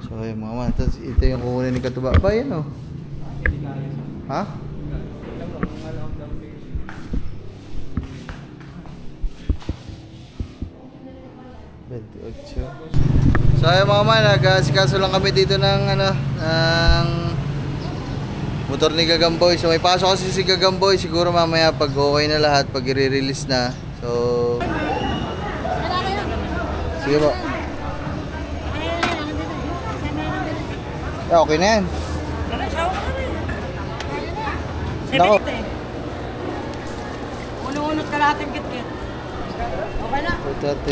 So ayun mga man, tapos ito yung kukunin ni Katuba ba yan o? Ha? 28. So ayun mga man, nag-asikaso lang kami dito ng ng motor ni Gagamboy. So may pasok kasi si Gagamboy, siguro mamaya pag okay na lahat, pag i-release na. So sige po. Okay na yan. Nako. Unong-unot ka lahat ng kit-kit. Okay na.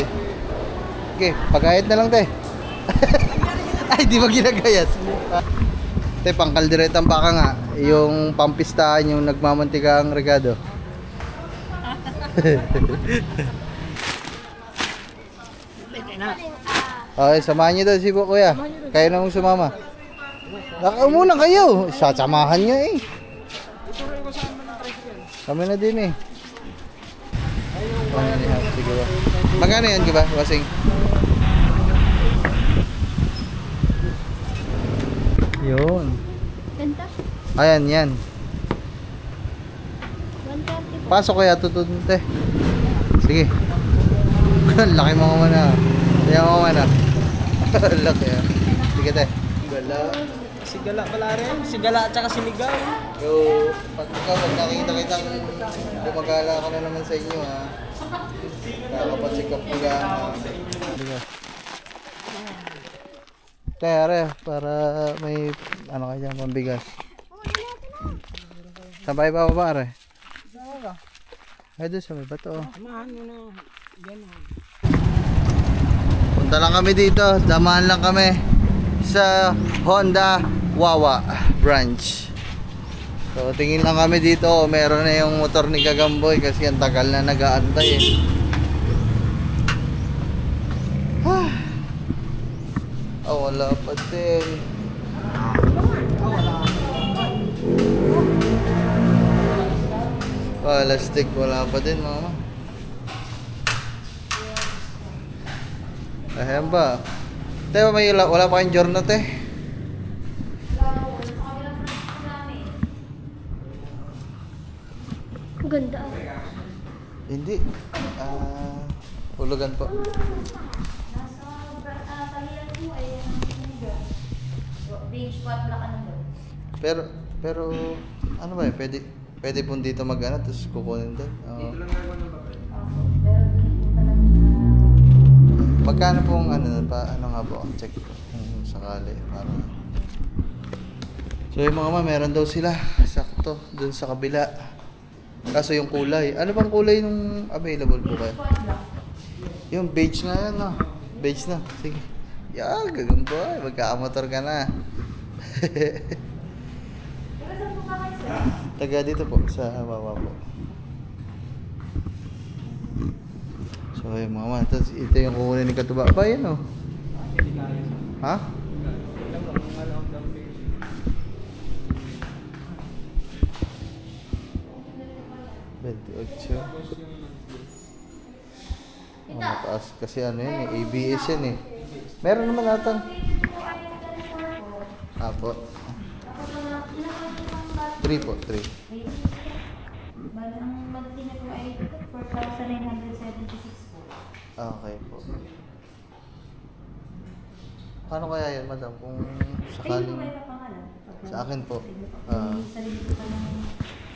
230. Okay, pagayat na lang te. Ay, di ba ginagayat? Te, pangkalderetang baka nga. Yung pampistahan, yung nagmamantika ang regado. Okay, samahan nyo daw si Kuya. Kayo na mong sumama. Muna kayo. Sasamahan nyo eh. Kami na din eh. Magkano yan, diba, Wasing? Yun. Ayan, yan. Pasok kaya tutunte. Sige. Laki mo ka na. Kaya mo ka na. Laki ah. Sige te. Gala. Sigala pala rin. Sigala at saka sinigaw. So, pag nakikita kitang gumagala ka na naman sa inyo ha. Nakakapagsikap nila. Kaya are, para may ano kayo dyan, pambigas. Sabay ba ba are? Ay doon sa may bato. Samahan mo na. Yan o. Punta lang kami dito, damahan lang kami sa Honda Wawa branch. So tingin lang kami dito, meron na yung motor ni Gagamboy kasi ang tagal na nag-aantay eh. Oh, wala pa din. Plastic, wala pa din mama. Ayan ba? Te, wala pa kayong giorno te? Ganda. Hindi. Hulugan po. Pero ano ba eh, pwede po dito mag-ano, tapos kukunin din. Dito lang naman ng papel. Magkano pong ano nga po, check kung sakali para. So yung mga meron daw sila, sakto, dun sa kabila. Kaso yung kulay, ano bang kulay nung available po kayo? Yung beige nga yan no, beige na, sige. Yan, Gagamboy, magkakamotor ka na. Taga dito po sa Wawa po. So yung mga man, tapos ito yung kukunin ni Katuba ba yan o? Ha? Mataas kasi ano yan eh, ABS yan eh. Meron naman natang po 3 po, 3. Ang magti na po ay 4,976 po. Okay po. Paano kaya yan, madam? Kung sakaling... Sa akin po.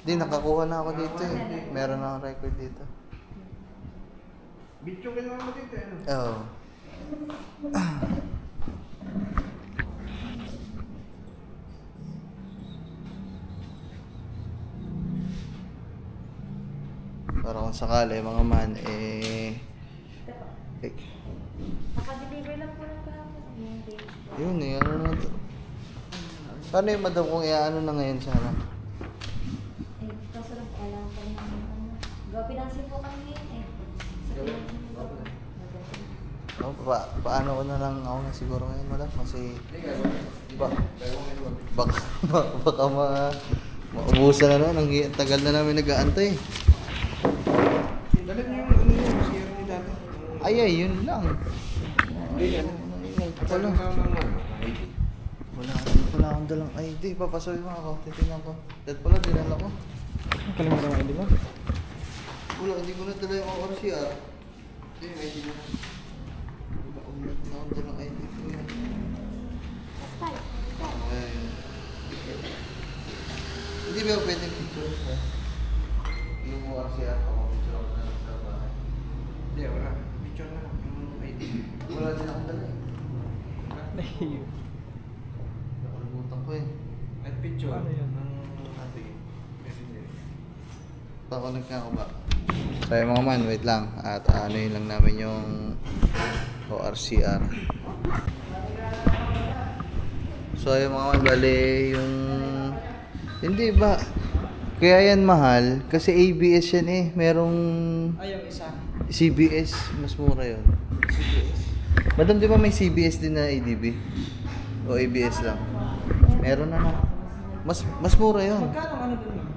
Hindi, nakakuha na ako dito eh. Meron na akong record dito. Bityo ka naman mo dito eh. Oo. Para kung sakali mga man Nakadeliver lang po ng kahapon. yun eh, ano na to. Paano yung madam kung ano na ngayon sana? Kaso lang alam ko naman pinansin po kami ngayon Oh, paano ko na lang ako na siguro ngayon madam kasi baka maubusan na ang tagal na namin nag-aantay. Dalit niyo yung ano yung siya ni dati. Ay, yun lang. Hindi yan. Pala. dalang ID. Papasukin mo ako. Titignan ko. Dahil pala, dinala ko. Kalimutan mo ID mo? Wala, hindi ko na dala yung ORCR. Hindi, yung ID mo. Wala akong dalang ID ko yan. Ayun. Hindi ba pwedeng picture ha? Yung ORCR, ako picture ako na lang sa bahay. Hindi, wala. Picture na lang yung ID. Wala din akong dala eh. Nakalimutan ko eh. At picture. Ano yun? Ng ating messenger. Pakulag nga ako ba? So yung mga man, wait lang. At ano yun lang namin yung ORCR. So yung mga man, bali yung... Hindi ba? Kaya yan mahal kasi ABS yan eh. Merong Ay, yung isa. CBS, mas mura yun. CBS. Madam, di ba may CBS din na ADB? O ABS lang? Meron na na. Mas mura yun. Magkano ano dun yun?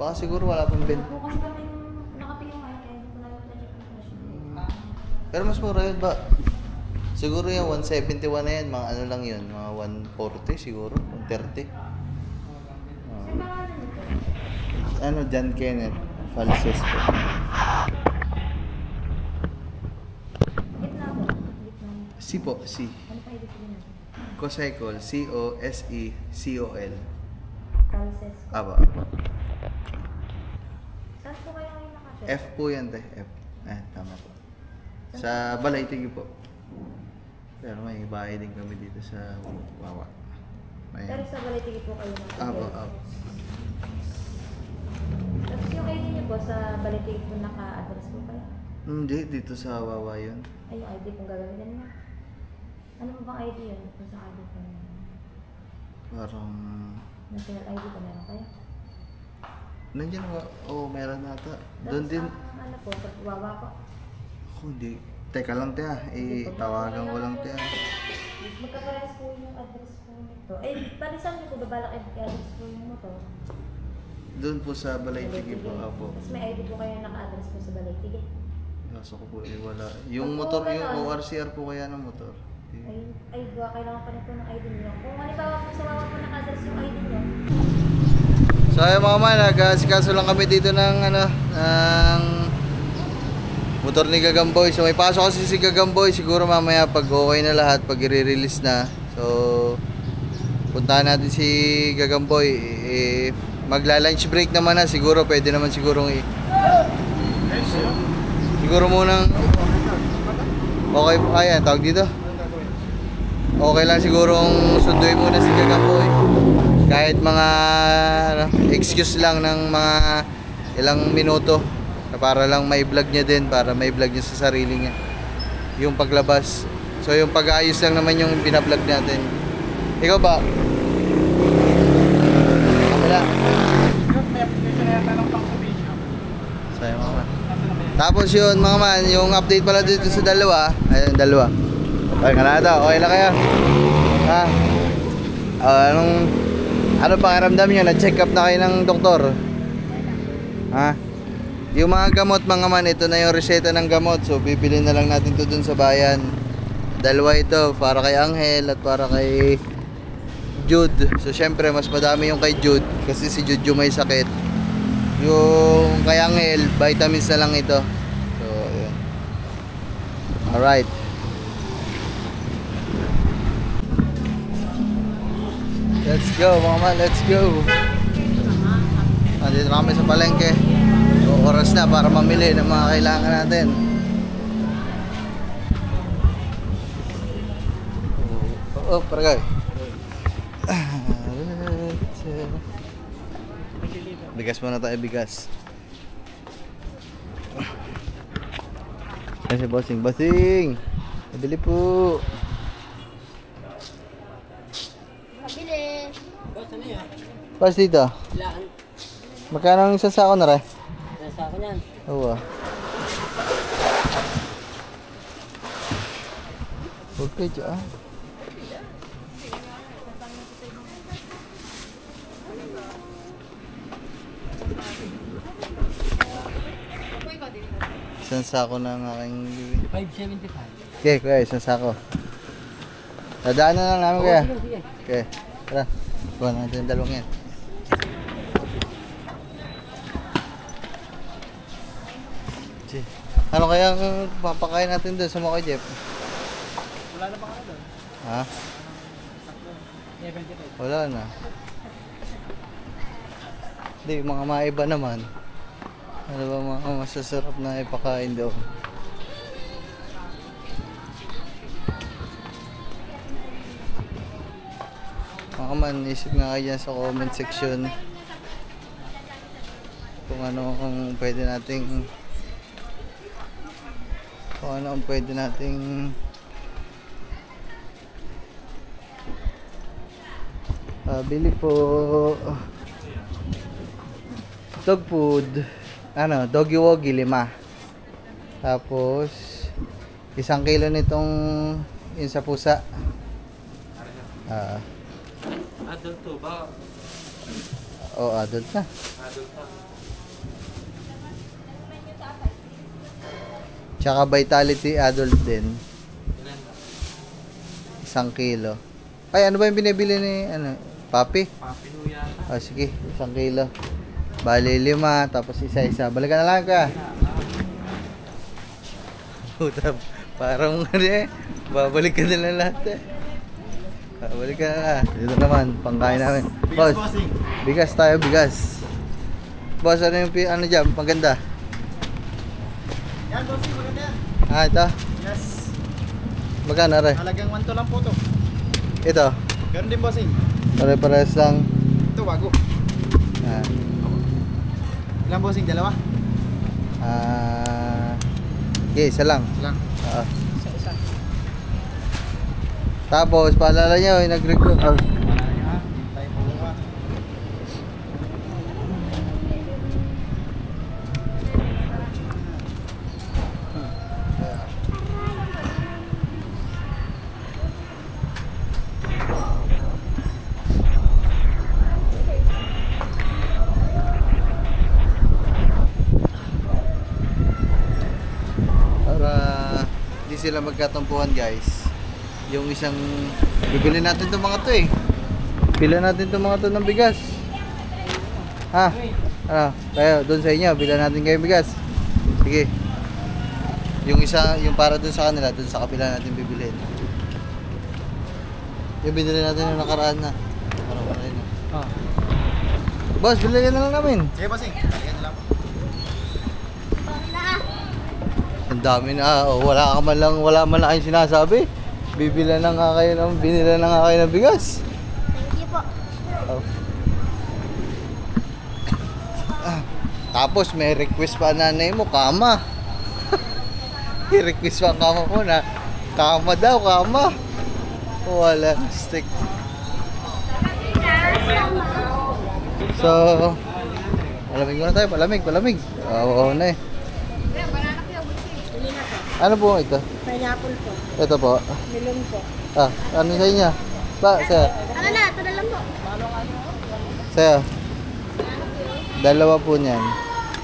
Baka siguro wala pang bin. Po kasi kami nakapili ngayon kaya hindi ko na check yung presyo. Pero mas mura yun ba? Siguro yung 171 na yan, mga ano lang yun, mga 140 siguro, 130. Sir, pangalan nito? Ano, John Kenneth Falses po. Gitna po. Gitna. C po, C. Ano pa ibig sabihin natin? Cosecol, C-O-S-E-C-O-L. Calces. Aba. Saan po kayo ngayon nakashare? F po yan, te. F. Tama po. Sa Balaytigi po. Pero may bahay din kami dito sa Wawa. Pero sa Balaytigi po kayo nakashare? Aba, aba. Tapos yung ID niyo po sa Balaytigi po naka-address po kayo? Hindi, dito sa Wawa yun. Ay, yung ID pong gagamitin mo. Ano po bang ID yun? Kung sa ID po Parang... national ID po meron kayo? Nandiyan ba? Oo, meron nata. Doon din. Ano po, sa Wawa po? Ako hindi. Teka lang, tiya. Tawagan ko lang, tiya. Magkaparehas po yung address po nito. Eh, palisan niyo po babalak i-address po yung motor? Doon po sa Balaytigi po. Apo. Tapos may ID po kayo naka-address po sa Balaytigi. Kaso ko po wala. Yung motor, yung ORCR po kaya ng motor. Ay, gawa kailangan pa nito ng ID niyo. Kung halimbawa po sa Wawa po naka-address yung ID niyo. So ayun mga man, nag-asikaso lang kami dito ng ng motor ni Gagamboy. So may pasok kasi si Gagamboy, siguro mamaya pag okay na lahat, pag i-release na. So puntahan natin si Gagamboy. Magla-lunch break naman na, siguro pwede naman siguro siguro munang okay, ayan, tawag dito. Okay lang sigurong sunduin muna si Gagamboy. Kahit mga excuse lang ng mga ilang minuto na para lang may vlog niya din, para may vlog niya sa sarili niya yung paglabas. So yung pag-aayos lang naman yung binablog natin. Ikaw ba? Wala. May application na yata ng pang-video. Sayang mga man. Tapos yun mga man, yung update pala dito sa dalawa. Ayun, dalawa. Okay ka na ito, okay na kayo? Ha? Ano pakiramdam nyo? Na-check up na kayo ng doktor? Ha? Yung mga gamot mga man, ito na yung reseta ng gamot. So bibili na lang natin ito dun sa bayan. Dalawa ito, para kay Angel at para kay Jude. So syempre mas madami yung kay Jude kasi si Jude yung may sakit. Yung kay Angel, vitamins na lang ito. So yun. Alright. Let's go mga man, let's go. Nandito na kami sa palengke. So, oras na para mamili ng mga kailangan natin. Oh, paragay. Bigas muna tayo, bigas. Kasi bossing, bossing. Nabili po. Mabili! Boss, ano yan? Pas dito. Ilaan. Magkano ang isang sako na rin? Nasa ako yan. Oo. Okay, dyan. Isang sako na ang aking bibili. 575. Okay, kuya, isang sako. Dadaan na lang namin kuya. Sige, sige. Okay, tara. Kuha natin yung dalawang yan. Sige. Ano kaya ang papakain natin doon sa mga Jeff? Wala na pa ka doon. Ha? 75. Wala na. Hindi, mga maiba naman. Ano ba mga masasarap na ipakain doon? Mga man, isip nga kayo dyan sa comment section kung ano ang pwede nating bili po dog food, ano, doggy woggy 5, tapos 1 kilo nitong yun sa pusa. Adult to ba? Adult na. Adult na. Tsaka Vitality adult din. Ilan? 1 kilo. Ay, ano ba yung binibili ni, ano, Papi? Papino yata. Sige, 1 kilo. Bali 5, tapos isa-isa. Balikan na lang ka. Puta, parang ano eh. Babalik ka na lang lahat eh. Babalik ka na lang. Dito naman, pangkain namin. Boss, bigas tayo, bigas. Boss, ano yung ano dyan? Paganda. Yan, bossing, maganda yan. Ito. Yes. Magkano rin? Halagang 1 to lang po to. Ito. Ganun din, bossing. Pare-pares lang. Ito, bago. Ah. Ilang bossing? 2? Okay, isa lang. Lang. Oo. Isa-isa. Tapos, paalala nyo, yung nag-recruit. Wala na yan. Tayo po ba? Para hindi sila magkatampuhan, guys. Yung isang bibili natin itong mga to eh. Bilan natin itong mga to ng bigas. Ha? Ano? Kayo, doon sa inyo, bilan natin kayo bigas. Sige. Yung isa, yung para doon sa kanila, doon sa kapila natin bibilhin. Yung binili natin yung nakaraan na. Parang wala yun. Boss, bilhin na lang namin. Sige, bossing. Balikan na lang. Ang dami na, wala man lang kayong sinasabi. Bibila na nga kayo ng, binila na nga kayo ng bigas. Thank you po. Tapos may request pa nanay mo, kama. May request pa ang kama ko na, kama daw, kama. Wala, stick. So, palamig muna tayo, palamig. Oo na eh. Ano po ito? Pineapple po. Ito po. Melon po. Ano sa inyo? Sa'yo? Ano na? Ito na lang po. Sa'yo? 2 po niyan.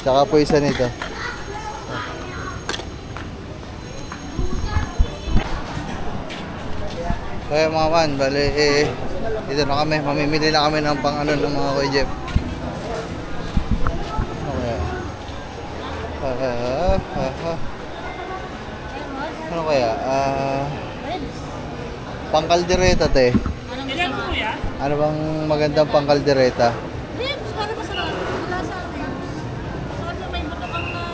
Tsaka po isa nito. Kaya mga man, bali dito na kami. Mamimili na kami ng pang ano ng mga Kuya Jeff. Ano kaya? Pangkaldereta te. Ano bang magandang pangkaldereta? Ribs, para masarap. Wala sa ribs. Masarap na may batakang na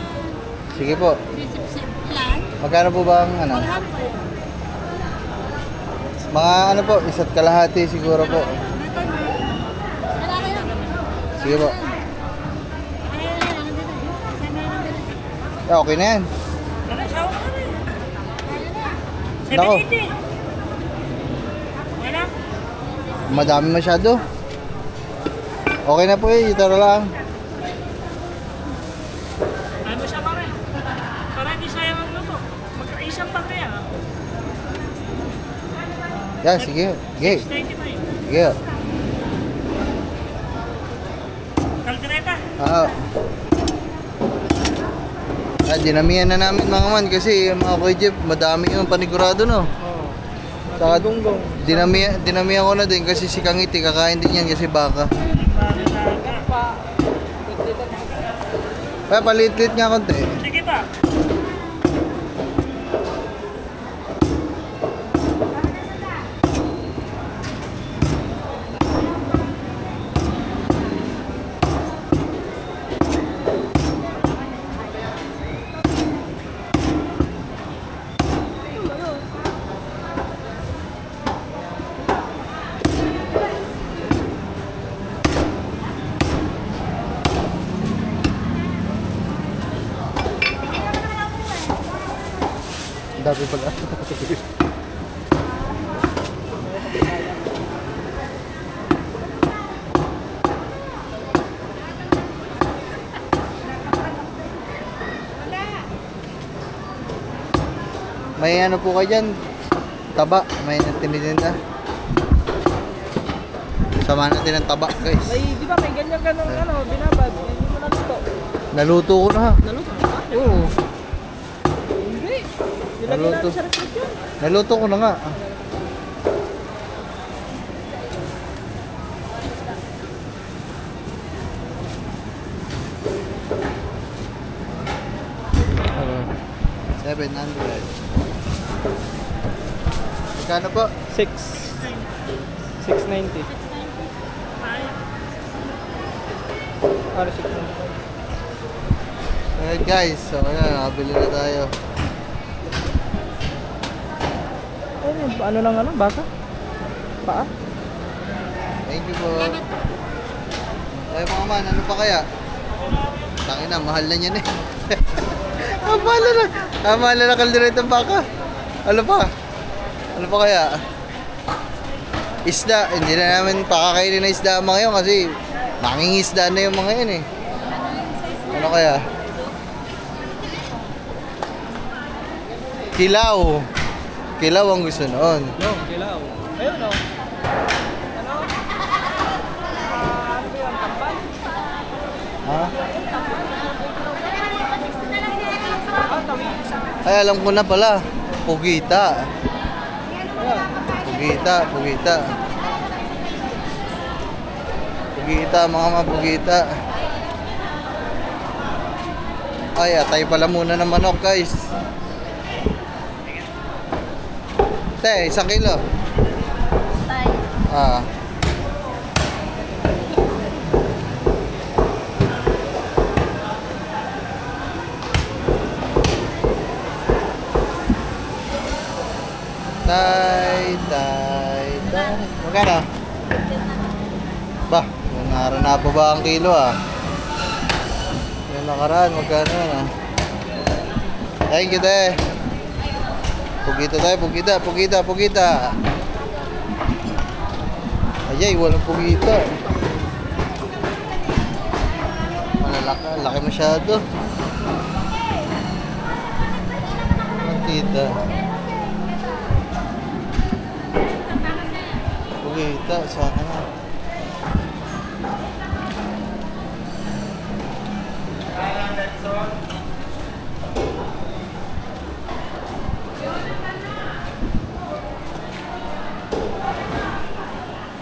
Sige po. sisip-sip. Ilan? Magkano po ba ang ano? 100. Mga ano po, 1.5 siguro po. Wala kayo. Sige po. Okay na yan. Nako. Madami masyado. Okay na po eh, ito na lang. Ano siya pare? Para hindi sayang ang luto. Magkaisang pa kaya. Yan, sige. Sige. 95. Sige. Kaldereta. Dinamihan na namin mga man kasi mga Kuya Jeff, madami yung panigurado no. Saka dinamihan ko na din kasi si Kangiti kakain din yan kasi baka. Kaya palit-lit nga konti. Sige pa. Dami pala. May ano po kayo dyan? Taba. May tinitinda. Sama natin ng taba, guys. May, di ba may ganyan-ganong binabad. Hindi mo naluto. Naluto ko na ha. Naluto mo ba? Oo. Hindi. Nilagyan Naluto. natin sa reflection. Naluto ko na nga. Uh, 700. Magkano po? 690. Para 690. Alright guys, so ayan, nakabili na tayo. Ano lang baka? Paa? Thank you po. Ay mga man, ano pa kaya? Tangina, mahal na yan eh. Mahal na kaldereta ng baka. Ano pa? Ano pa kaya? Isda, hindi na namin pakakainin na isda mga ngayon kasi nangingisda na yung mga yun eh. Ano kaya? Kilaw. Kilaw ang gusto noon. No, kilaw. Ayun o. Ano? Ano ba yun? Tambal? Ha? Tawid. Ay, alam ko na pala. Pugita. Pugita, pugita. Pugita, mga mapugita. Ay, atay pala muna ng manok, guys. Te, 1 kilo. Ah. Tay. Magkano? Bah, nangaran na pa ba ang kilo ah? Yung nakaraan, magkano na? Thank you, te. Pugita tayo, pugita. Ayay, walang pugita. Malalaki, laki masyado. Pugita. Pugita, sana nga.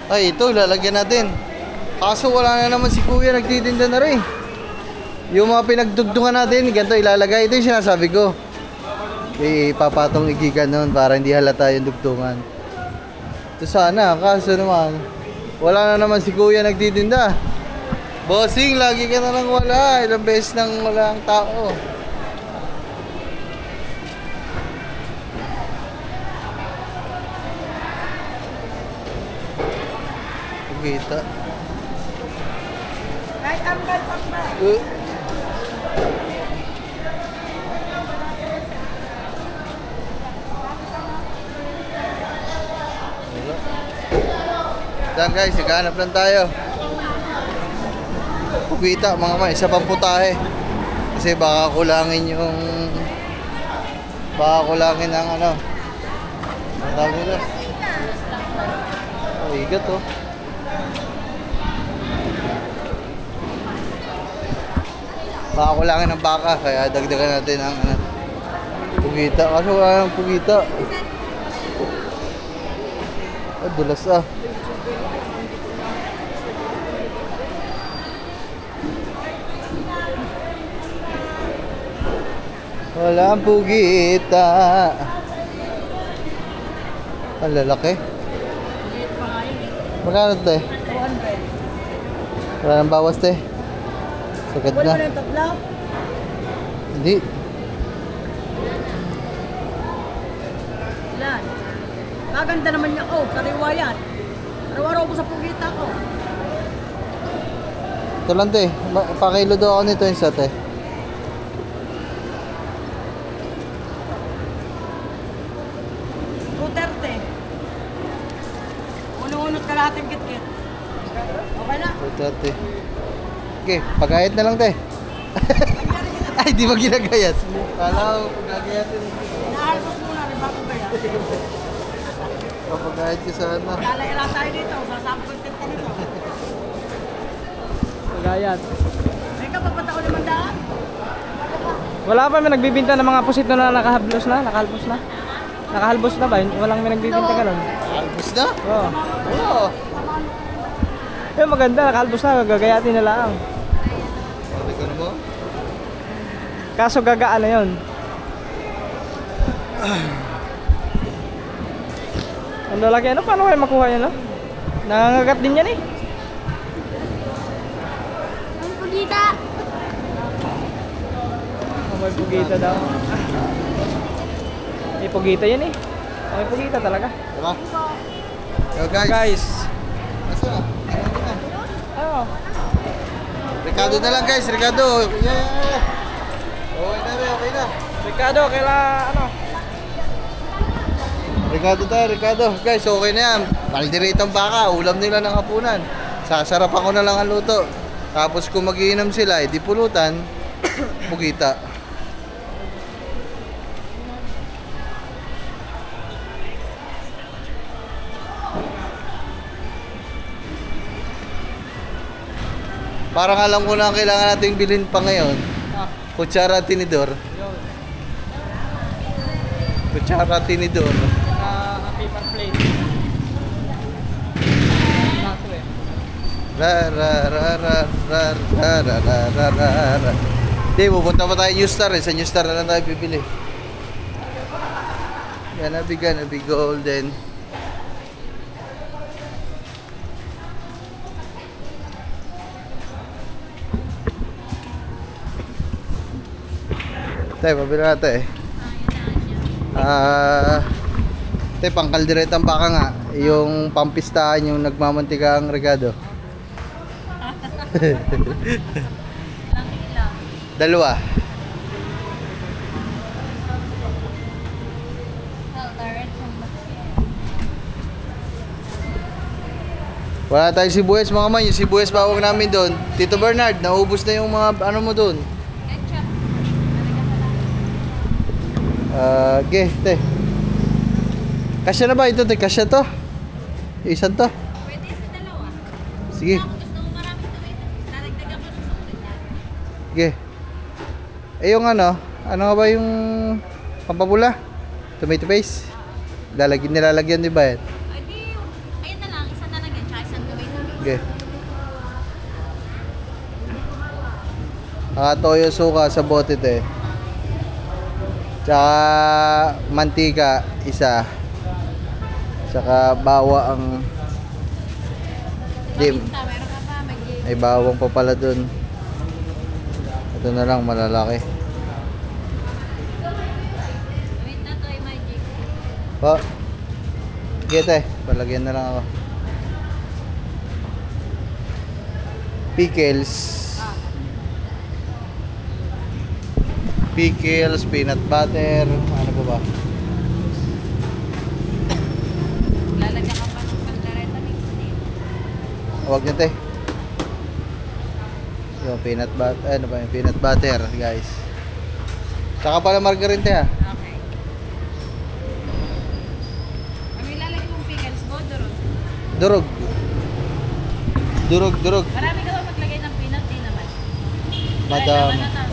Ay, ito, lalagyan natin. Kaso wala na naman si kuya, nagtitinda na rin. Yung mga pinagdugtungan natin, ganito ilalagay. Ito yung sinasabi ko. Ipapatong igigan nun para hindi halata yung dugtungan. Ito sana, kaso naman, wala na naman si kuya nagtitinda. Bossing, lagi ka na lang wala. Ilang beses nang wala ang tao. Kita. Ay, ambal. Dan guys, naghahanap lang tayo. Pugita, mga man, isa pang putahe. Kasi baka kulangin ang ano. Ang tawag nila. Oh, igat oh. Baka kulangin ng baka, kaya dagdagan natin ang pugita. Kasi wala nang pugita. Oh, dulas ah. Walang pugita. Ang lalaki. Magkano te? 200. Wala nang bawas te. Sagad Wala na. mo na yung tatlaw? Hindi. Ilan? Kaganda naman niya. Oh, sariwa yan. Araw-araw ko sa pugita ko. Ito lang te. Pakilo daw ako nito isa te. Duterte. Ununot ka natin kit-kit. Okay na? 230. Okay, pagayat na lang te. Ay, di ba ginagayat? Kala ko, pagagayatin. Inahalpos muna, may bago ba yan? Papagayat ka sana. Kalaira tayo dito, sasabot kita nito. Pagayat. May kapapata ko 500? Wala pa may nagbibinta ng mga pusit na nakahalbos na. Nakahalbos na ba? Walang may nagbibinta ganun. Albus na? Oo. Oo. Yung maganda, nakahalbos na. Gagayatin na lang. Sabi ko mo? Kaso gagaan na yun. Ang lalaki, ano? Paano kayo makuha yan, no? Nangangagat din yan eh. Ang pugita! Oh, may pugita daw. May pugita yan eh. Oh, may pugita talaga. Diba? Yo guys. Guys. Asa na? Oh. Ricardo na lang guys, Ricardo. Yeah! Okay na rin, okay na. Ricardo, kaila ano? Ricardo tayo, Ricardo. Guys, okay na yan. Kalderitang baka, ulam nila ng hapunan. Sasarapan ko na lang ang luto. Tapos kung magiinom sila, di pulutan, pugita. Parang alam ko na ang kailangan nating bilhin pa ngayon. Kutsara at tinidor. Kutsara at tinidor. Paper plate. Kaso eh. Ra ra ra ra ra ra ra ra ra ra ra. Di, pupunta pa tayo New Star eh. Sa New Star na lang tayo bibili. Gonna be golden. Tayo, pabili natin eh. Tayo, pang kalderetang baka nga. Yung pampistahan, yung nagmamantika ang regado. Dalawa. Wala tayong sibuyas mga man. Yung sibuyas bawang namin doon. Tito Bernard, naubos na yung mga ano mo doon. Okay, te. Kasya na ba ito, te? Kasya to? Yung isan to? Pwede sa dalawa. Sige. Gusto mo marami tomato. Dadagdagan ko ng sulit yan. Sige. Eh yung ano nga ba yung pampabula? Tomato paste? Nilalagyan di ba yan? Ay di, ayun na lang. Isa na lang yan. Tsaka isang tomato. Okay. Toyo suka sa bote, te. Tsaka mantika, isa. Tsaka bawa ang dim. Meron ka pa. May bawang pa pala dun. Ito na lang, malalaki. Wait na to, magic. Po. Sige, te. Palagyan na lang ako. Pickles. Pickles, peanut butter. Ano pa ba? Lalagyan ka pa ng kaldereta mix dito. Huwag nyo, te. Yung peanut butter. Ano ba yung peanut butter, guys? Saka pala margarine, te, ha? Okay. Ano ilalagay mong pickles mo, durog? Durog. Marami ka ba maglagay ng peanut? Di naman. Madam. Ay, naman na to.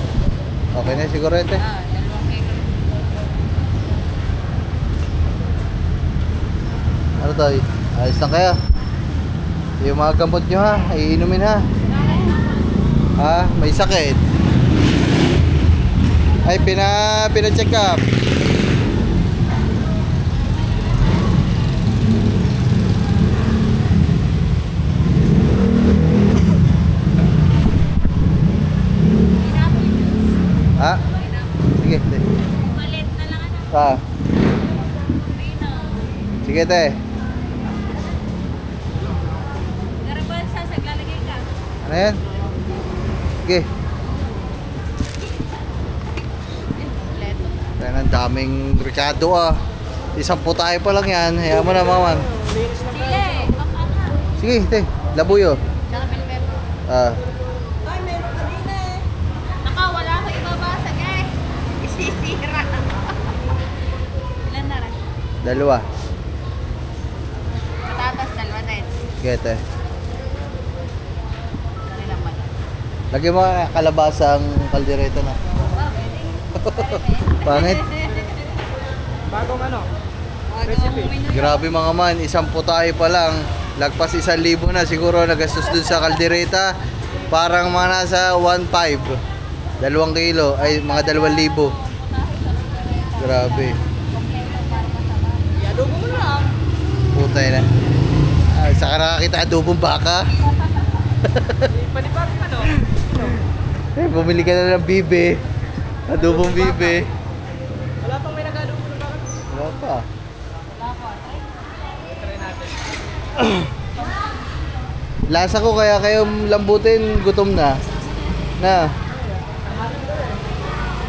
Okay na siguro yun, te. Dalawang kilo. Ano to? Ayos lang kayo. Yung mga gamot nyo ha, iinumin ha. Ha? May sakit. Ay, pina-check up. Ha? Sige, te. Malit na lang ano. Ah. Sige, te. Garabal sa saglalagay ka. Ano yan? Sige. Leto. Ayan, ang daming Ricardo ah. Isang putay pa lang yan. Hayaan mo na, maman. Sile, kapanga. Sige, te. Labuyo. Tsaka pilipero. Ah. Naka, wala ko ibabasag eh. Isisira. Ilan na rin? Dalawa. Patatas, dalawa din. Sige, te. Dali lang pala. Lagyan mo kalabasang kaldereta na. Wow, pwede. Pangit. Bagong ano? Recipe. Grabe mga man, isang putay pa lang. Lagpas 1,000 na siguro nagastos dun sa kaldereta. Parang mga nasa 1.5. 2 kilo, ay mga 2,000. Grabe. Iadobo mo lang. Putay na. Ay, saka nakakita adobong baka. Panipag ano? Eh, bumili ka na ng bibe. Adobong bibe. Wala pang may nag-adobo na bakit? Wala pa. Try natin. Lasa ko kaya kayong lambutin, gutom na. Na.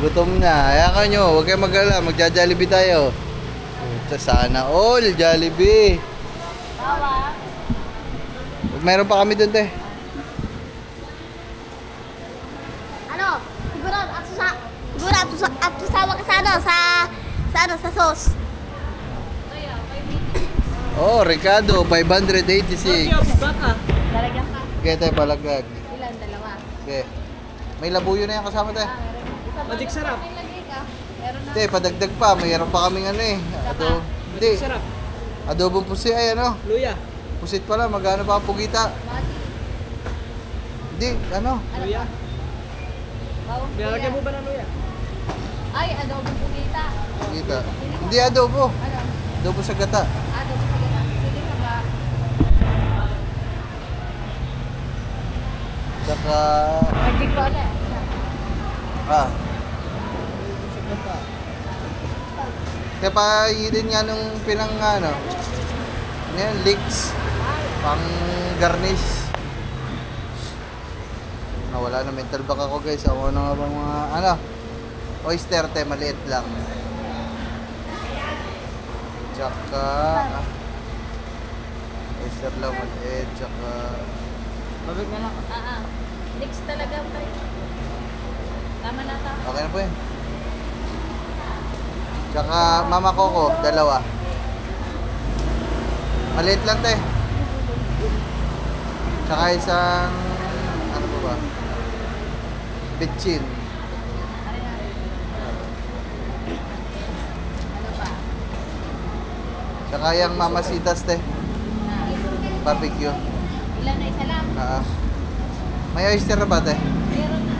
Gutom na. Hayaan nyo, huwag kayong mag-alala. Magja-Jollibee tayo. Puta, sana all Jollibee. Bawa. Meron pa kami dun, te. Ano? Siguro ato sawa ka sa ano, sa sauce. Oh, Ricardo, 586. Baka. Lalagyan ka. Okay, te, palaglag. Ilan? Dalawa. Okay. May labuyo na yan kasama, te. Magic sarap. May lagay ka. Meron na. Te, padagdag pa. Mayroon pa kaming ano eh. Hindi. Magic sarap. Adobong pusi, ay ano. Luya. Pusit pala, magkano pa ang pugita? Hindi, ano. Luya. Bawang Nilalagyan mo kuya. ba ng luya? Ay, adobo pugita. Pugita. Hindi adobo. Ano? Adobo sa gata. Adobo pugita. Sige ka ba? Saka, Magic ko ulit. ah. Kaya pa din nga nung pinang ano yan, leeks. Pang garnish. Nawala na mental back ako guys. Ako na nga bang mga ano oyster te, maliit lang. Tsaka oyster lang maliit. Tsaka Babig na lang. Next talaga pa rin. Tama na ta. okay na po yan. Tsaka Mama Coco, 2. Maliit lang te. Tsaka isang ano pa ba? Bitchin. Ano pa? Tsaka yung Mamasitas te. Barbecue. Ilan na isa lang? May oyster na ba te? Meron na.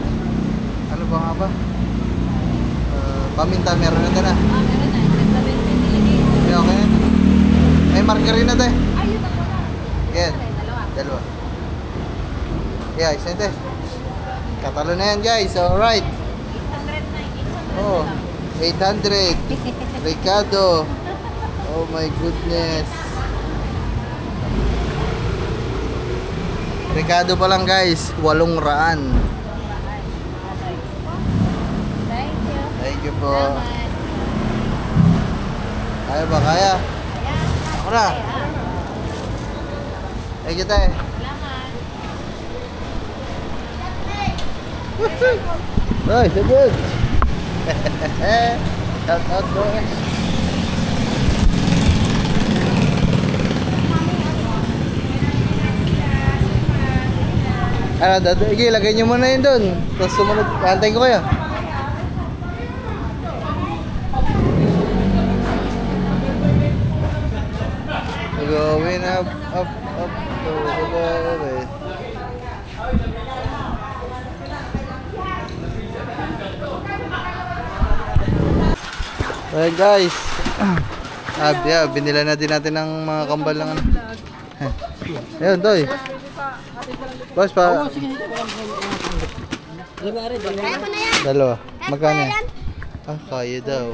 Ano ba nga ba? Paminta meron na te na. Meron na. Nagsabihin ko yung nilagay. Okay, okay na. May margarine na te. Ay, yun ako na. Yan. Dalawa. 2. Yeah, isa te. Katalo na yan guys. Alright. 800 na. 800 Oh, na lang. 800. Ricardo. Oh my goodness. Ricardo pa lang guys, 800. Thank you. Thank you po. Salamat. Kaya ba? Kaya? Ayan. Ako na. Thank you tayo. Salamat. Ay, so good. Shout out boys. Ano, sige, lagay nyo muna yun doon. Tapos sumunod, antayin ko kayo. Sige. Going up, up, up to the glory. Ayan guys. Yeah, binila na din natin ng mga kambal ng ano. Ayun, Toy. Boss pa. Dalawa. Magkano? Ah, kaya daw.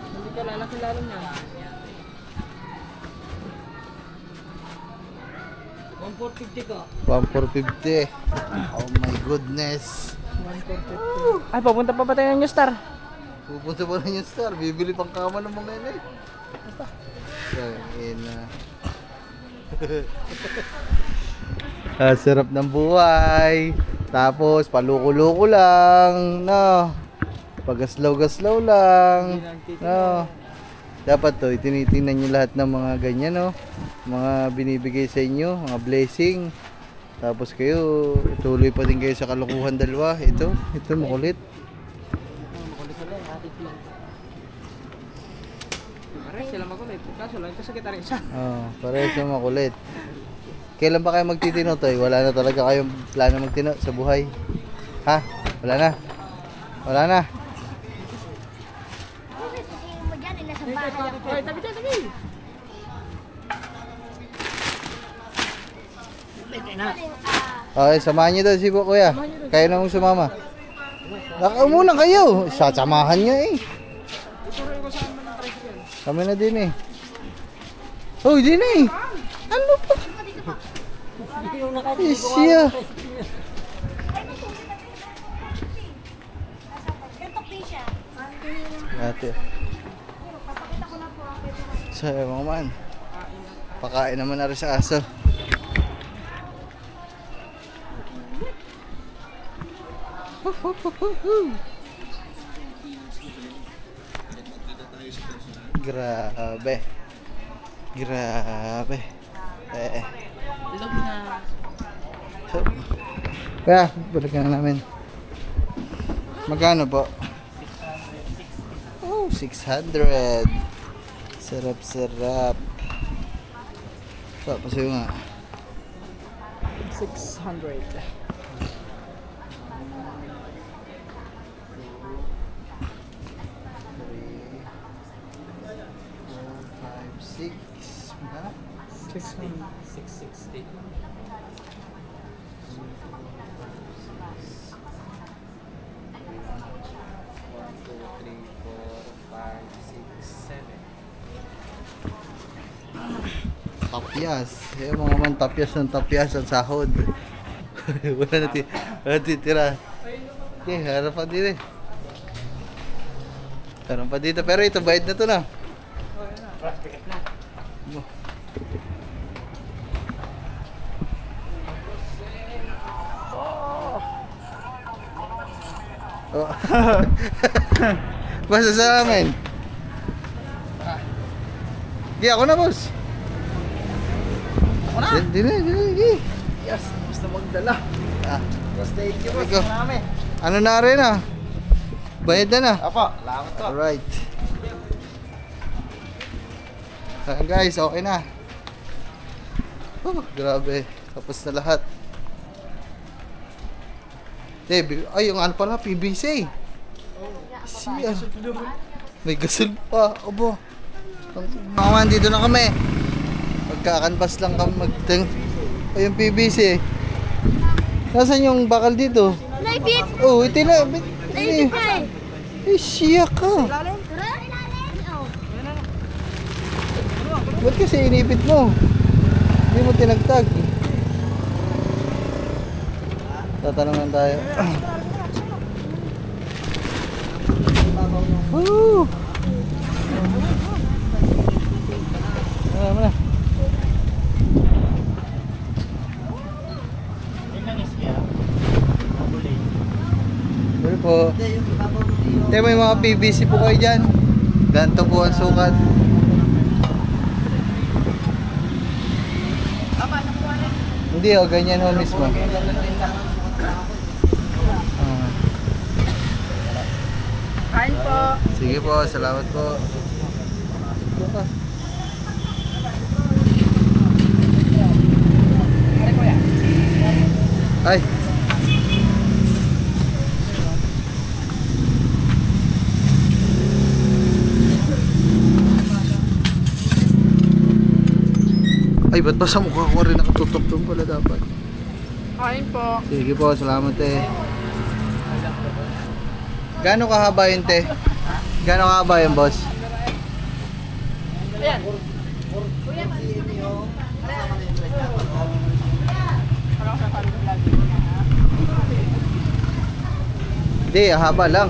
Hindi ka lalaki-lalo niya. 1,450 ka. 1,450. Oh my goodness. 1,450. Ay, papunta pa ba tayo ng New Star? Pupunta pa rin yung Star. Bibili pang kama ng mga yan eh. Ayun na. Sarap ng buhay. Tapos paluko-luko lang, no. Pagaslaw-gaslaw lang, no. Dapat to, tinitingnan niyo lahat ng mga ganyan, no. Mga binibigay sa inyo, mga blessing. Tapos kayo, tuloy pa din kayo sa kalukuhan dalawa. Ito makulit. Pare, sila makulit. Kaso lang, kasakit rin siya. Parehas na makulit. Kailan ba kayo magtitino, Toy? Wala na talaga kayong plano magtino sa buhay? Ha? Wala na? Wala na? mo dyan, ay nasa bahay ako. Ay, tabi. Okay, samahan niyo daw si Kuya. Kayo na mong sumama. Muna kayo. Sasamahan niyo eh. Kami na din eh. Oh, din eh. Ano pa? Siya. Ate. Sabi mo man. Pakain naman na rin sa aso. Grabe. Grabe. Kaya, balikan na namin. Magkano po? Oh, 600. Sarap-sarap. Tapos yung nga. 600. 660. Tapyas. Yung mga man tapyas ng tapyas ang sahod. Wala natitira. Okay, harap pa din eh. Harap pa dito. Pero ito, bayad na to na. Oh. Basta sa amin. Di ako na, boss. Ako na! Dili. Yes, gusto magdala. Boss, thank you, boss. Ikaw. Marami. Ano na rin ah? Bayad na na. Apo, salamat po. Alright. Guys, okay na. Oh, grabe. Tapos na lahat. Ay, yung ano pala, PVC. Siya. May gasol pa. Abo. Mga man, dito na kami. Magkakanbas lang kami magting. Ay, yung PVC. Nasaan yung bakal dito? Naipit! Oh, ito na. Naipit ka eh! Siya ka. Ba't kasi inipit mo? Hindi mo tinagtag. Tatanungan tayo. Woo! Mana? Pero po. Tayo may mga PVC po kayo dyan. Ganto po ang sukat. Hindi o, ganyan ho mismo. Kain po. Sige po, salamat po. Doon ka. Ay. Ay, ba't ba sa mukha ko rin nakatutok doon pala dapat? Kain po. Sige po, salamat eh. Gaano kahaba yun, te? Gaano kahaba yun, boss? Ayan. Hindi, haba lang.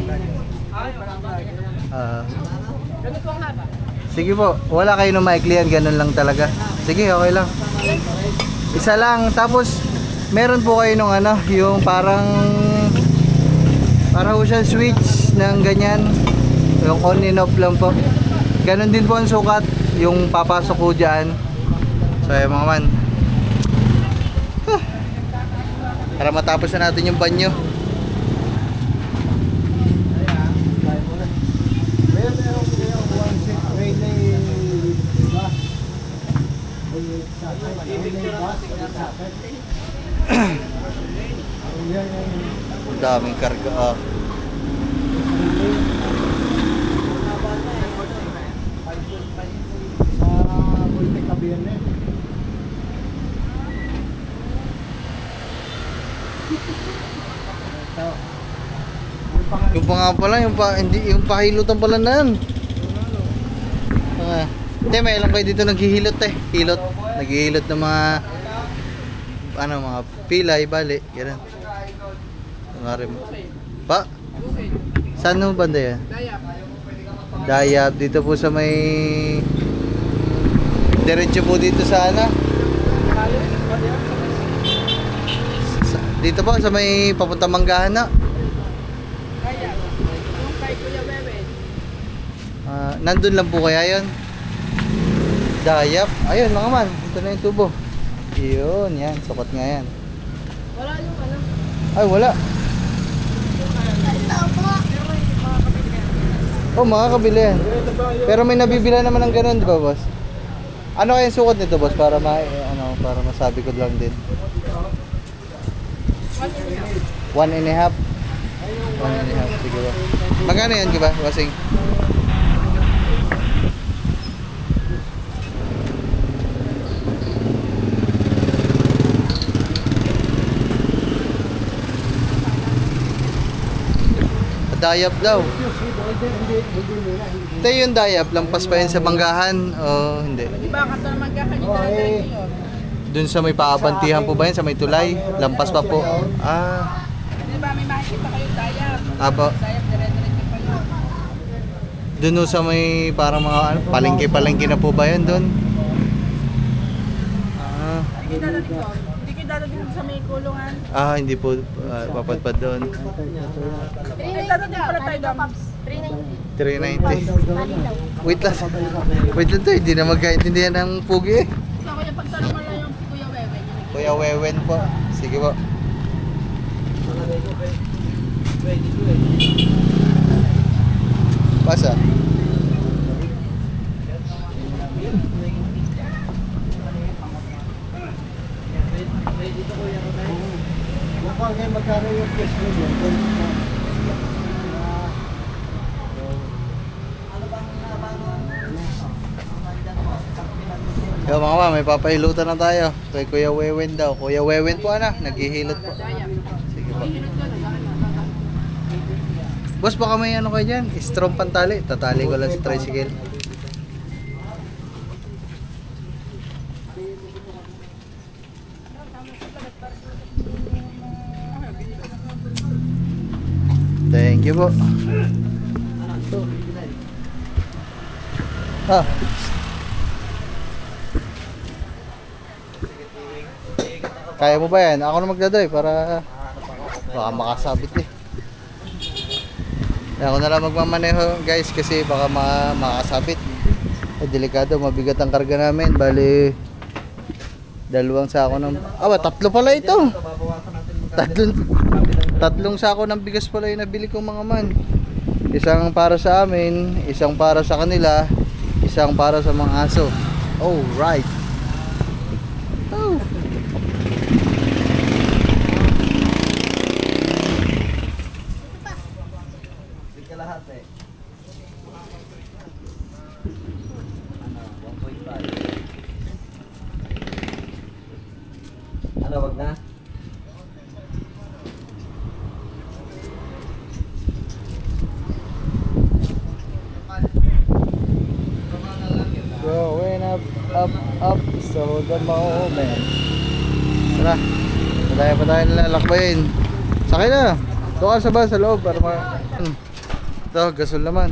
Sige po, wala kayo na maiklian, ganun lang talaga. Sige, okay lang. Isa lang, tapos meron po kayo nung ano, yung parang ho siyang switch ng ganyan. Yung on and off lang po. Ganun din po ang sukat, yung papasok ko dyan. So yung mga man. Para matapos na natin yung banyo. Daming karga ah. Yung pa nga pala, yung pahilutan pala na yan. Hindi, may alam kayo dito naghihilot eh. Hilot. Naghihilot ng mga mga pilay, bali. Ganun. Ngarim. Pa? Saan mo banda yan? Dayap. Dito po sa may diretso po dito sa dito po sa may papunta Manggahan na. Nandun lang po kaya yun? Dayap. Ayun mga man. Ito na yung tubo. Yun, yan. Sukat nga yan. Wala yung ano. Ay, wala. Oh, makakabili yan. Pero may nabibila naman ng ganun, di ba, boss? Ano kaya yung sukat nito, boss? Para para masabi ko lang din. 1.5. 1.5. Sige ba? Magkano yan, di ba, bossing? Dayap daw. Ito yung dayap, lampas pa yun sa Manggahan o hindi? Di ba kato na Manggahan yung talaga yun? Dun sa may paabantihan po ba yun? Sa may tulay? Lampas pa po. Di ba may makikita kayong dayap? Apo. Dayap, dire-diretso pa yun. Dun sa may parang mga palengke na po ba yun dun? Hindi kayo dadating sa may kulungan. Hindi po papadpad doon. Ay, dadating pala tayo doon. 390. Wait lang to, hindi na magkaintindihan ng pugi eh. So, kaya pagtanong mo lang yung Kuya Wewen. Kuya Wewen po. Sige po. Pasa. Magkano yung cash mo yun? Yo mga may papahilutan na tayo. Kay Kuya Wewen daw. Kuya Wewen po naghihilot po. Sige po. Boss, baka may ano kayo dyan? Strong pantali. Tatali ko lang sa tricycle. Thank you po. Kaya mo ba yan? Ako na magdadrive para baka makasabit eh. Ako na lang magmamaneho guys kasi baka makasabit. Delikado, mabigat ang karga namin. Bali, 2 sako ng... tatlo pala ito. Tatlong sako ng bigas pala yung nabili kong mga man. Isang para sa amin, isang para sa kanila, Isang para sa mga aso. Oh, right. Oh. Ika lahat eh. Ano, 1.5. Ano, wag na? Going up, so the moment. Tara, patay pa tayo nalalakbayin. Sakay na. Doon ka sa ba, sa loob para ito, gasol naman.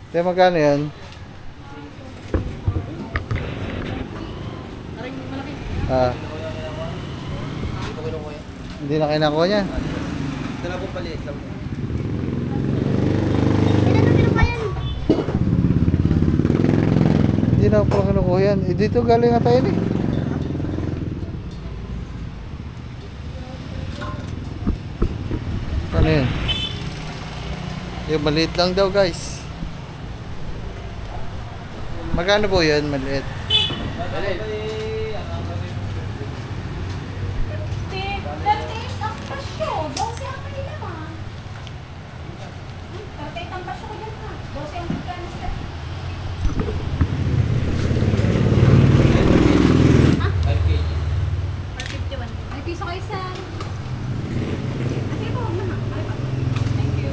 Kaya magkano yan? Hindi na kinakuha niya. Dala po paliit lang. Hindi na po kinukuha yan. Eh, dito galing nga tayo eh. Ano yun? Yung maliit lang daw guys. Magkano po yan maliit?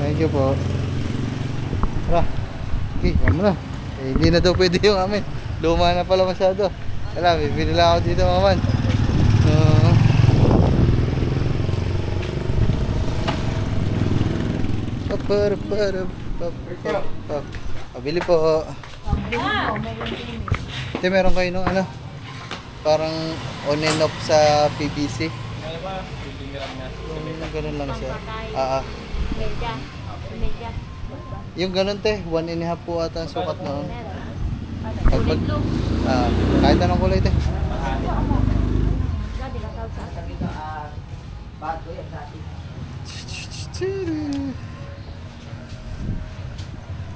Thank you po. Tara. Okay, kamo na. Eh, hindi na daw pwede yung amin. Luma na pala masyado. Wala, bibili lang ako dito maman. Pabili po. Ito meron kayo nung ano, parang on and off sa PVC. Ganun lang siya. Yung ganun te, 1.5 po ata ang sukat noon. Kahit anong kulay te.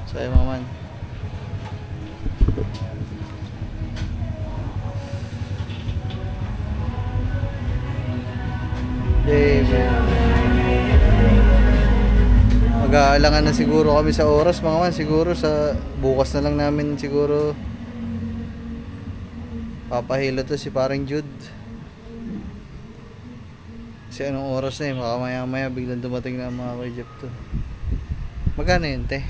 Saya maman. Mag-aalangan na siguro kami sa oras mga man. Siguro sa bukas na lang namin siguro papahilo to si parang Jude. Kasi anong oras na eh, baka maya maya biglang dumating na ang mga Egypt to. Magkano yun te?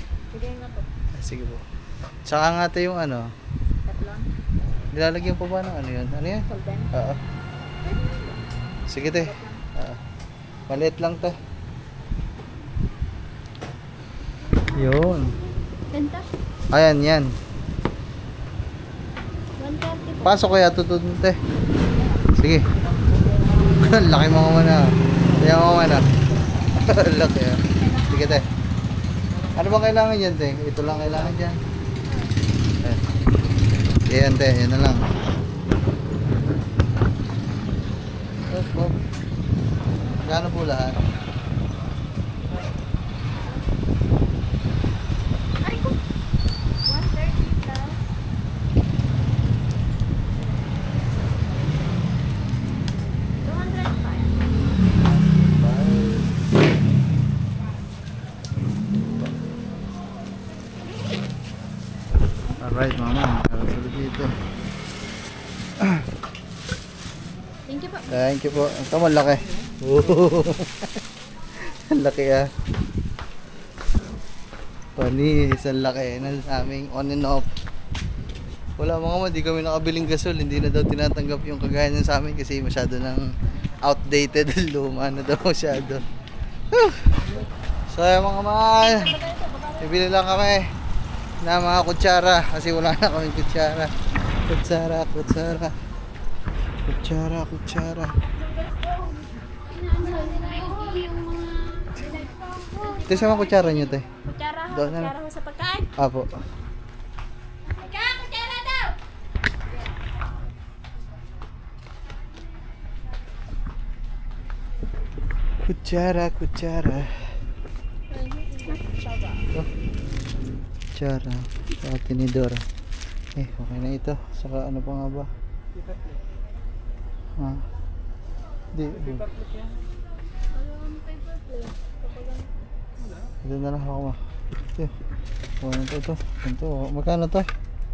Sige po. Tsaka nga te yung ano, nilalagyan pa ba ng ano yun? Ano yan? Oo. Sige te. Maliit lang te. Yun. Ayan yan. 130. Pasok kaya tutun te. Sige. Laki mga mana. Kaya mga mana. Laki ah. Sige te. Ano bang kailangan dyan te? Ito lang kailangan dyan. Ayan te. Yan na lang. Gano po lahat? Ay ko. 130 plus. Alright mama, nakasunod dito. Thank you po. Thank you po. Ito malaki. Ang laki ah. Panis, ang laki ng aming on and off. Wala mga ma, di kami nakabiling gasol. Hindi na daw tinatanggap yung kagaya ng sa amin kasi masyado ng outdated. Luma na daw masyado. So mga man, bibili lang kami na mga kutsara kasi wala na kaming kutsara. Kutsara. Ito sa mga kutsara nyo te. Kutsara ho, Doon na. kutsara ho sa pagkain. Apo. Kutsara daw! Kutsara. Ito. Tsara. Saka tinidor. Okay na ito. Saka ano pa nga ba? Ha? Di. Ito na lang ako. Ito. Ito. Ito. Magkano to?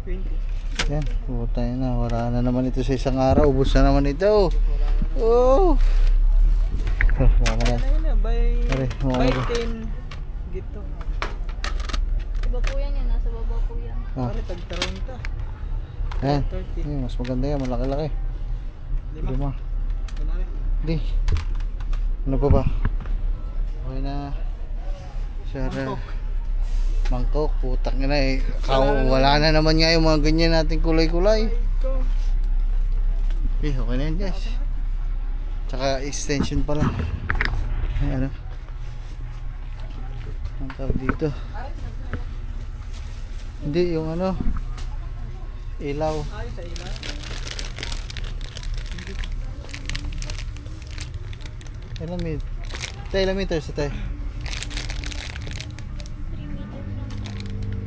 20. Yan. Puta na. Wala na naman ito sa isang araw. Ubus na naman ito. Oh! Wala na. By 10 gito. Iba po yan yan. Nasa baba po yan. Pare, tagtaroon ta. Ayan. 30. Mas maganda yan. Malaki-laki. 5. Di. Ano pa ba? Okay na. Sara. Mangkok. Putak na eh. Wala na naman nga yung mga ganyan nating kulay-kulay. Okay na yan guys. Tsaka extension pala. Ay ano. Ang tawag dito. Hindi yung ano. Ilaw. Ay, sa ilaw. Ilang meters ito eh?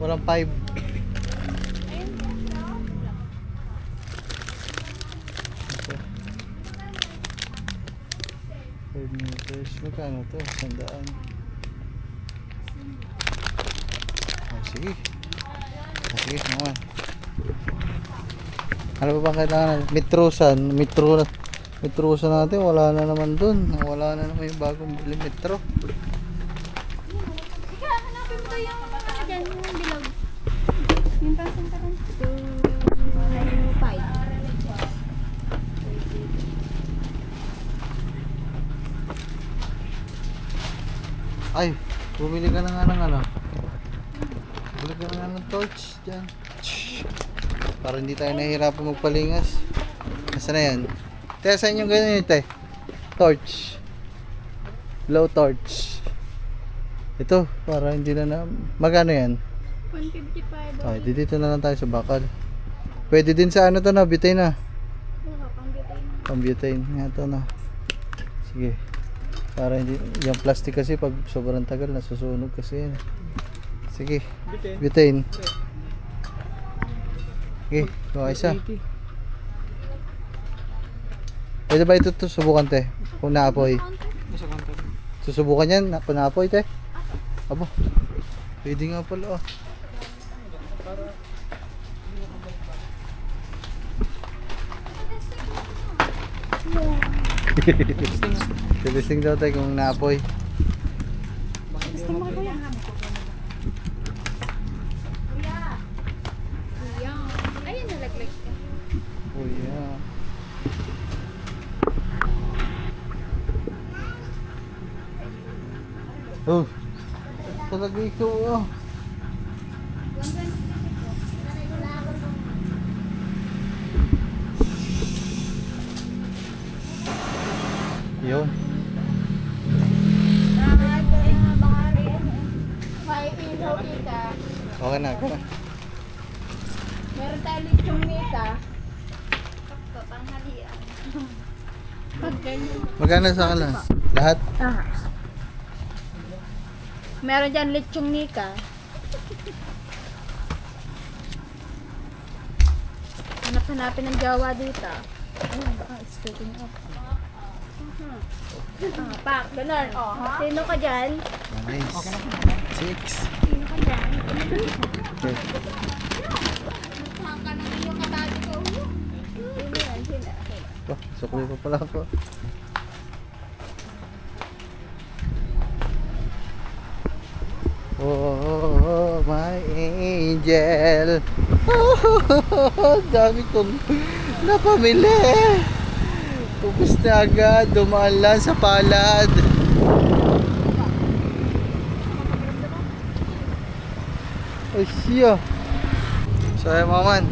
Walang 5. Meters. Magkano to? 100. Sige. Sige naman. Ano pa bang kailangan? Metrosan natin. Wala na naman dun. Wala na naman yung bagong metro. Ika, hanapin mo yung dyan, yung bilog. Yung pasan ka rin. 295. Ay, bumili ka na nga ng ano. Bumili ka na nga ng torch dyan. Para hindi tayo nahihirapan magpalingas. Nasaan na yan? Te, saan yung ganyan yun, te? Torch. Low torch. Ito, para hindi na magano yan? 155. Ay, dito na lang tayo sa bakal. Pwede din sa ano to na, butane na. Pang-butane. Nga to na. Sige. Para hindi, yung plastic kasi pag sobrang tagal nasusunog kasi yan. Sige. Butane. Sige, gawa isa. Pwede ba ito subukan, te? Kung naapoy. Susubukan yan kung naapoy, te? Abo. Pwede nga pala, oh. Tilisting daw tayo kung naapoy. Gusto mo kuya? Kuya. Ayun, nalaglag ka. Oh yeah. Oh. Talaga ikaw, oh. Yun. May ilaw ika. Okay na, okay na. Meron tayo lechong nika. Panghalian. Pag ganyan. Magkano sa kanila? Lahat? Meron dyan lechong nika. Hanap-hanapin ng Jawa dito. Ayun, baka speaking of. Pak, ganun. Sino ka dyan? Nice. 6. Sino ka dyan? Okay. Hangka ng iyong katado ko. Sino yan? Sino? Oh, sukli pa pala ako. Oh, my angel. Oh, dami kong napamili. Ubus na agad, dumaan lang sa palad. Ay siya. So ay mga man,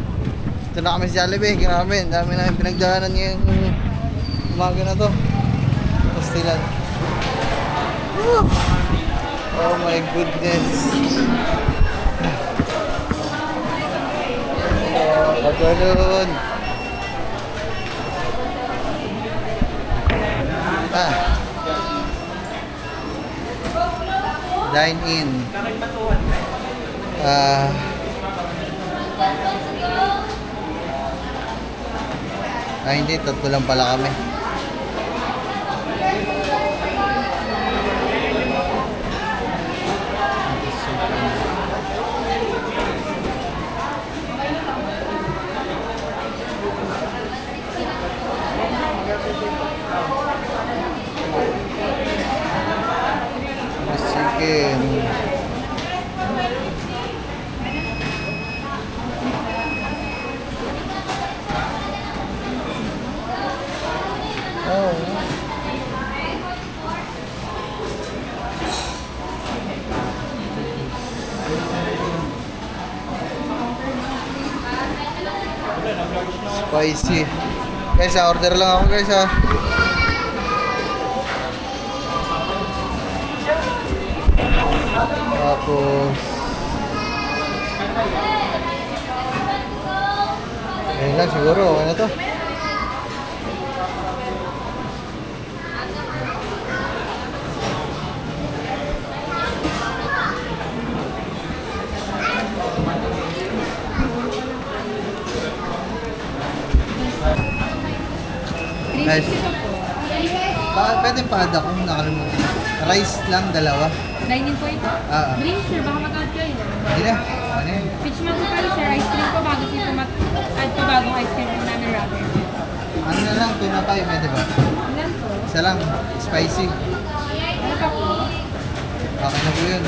ito na kami sa Jollibee. Grabe, dami namin pinagdaanan ngayong umaga na to. Pastilan. Oh my goodness. Pagbalon. Dine in. Hindi, tatlo lang pala kami. Chicken. Oh. Spicy. Guys, order lang ako guys ha. Tapos ayun lang siguro, okay na to. Guys, pwede pa ada kung nakalimutan. Rice lang, dalawa. Dining po ito? Drinks sir, baka mag-add kayo. Hindi na. Ano yun? Peach mango pala sir, ice cream po bago siya add po bagong ice cream po namin wrapper. Ano na lang, tuna pa yun, pwede ba? Ilan po? Isa lang, spicy. Ano pa po? Okay na po yun.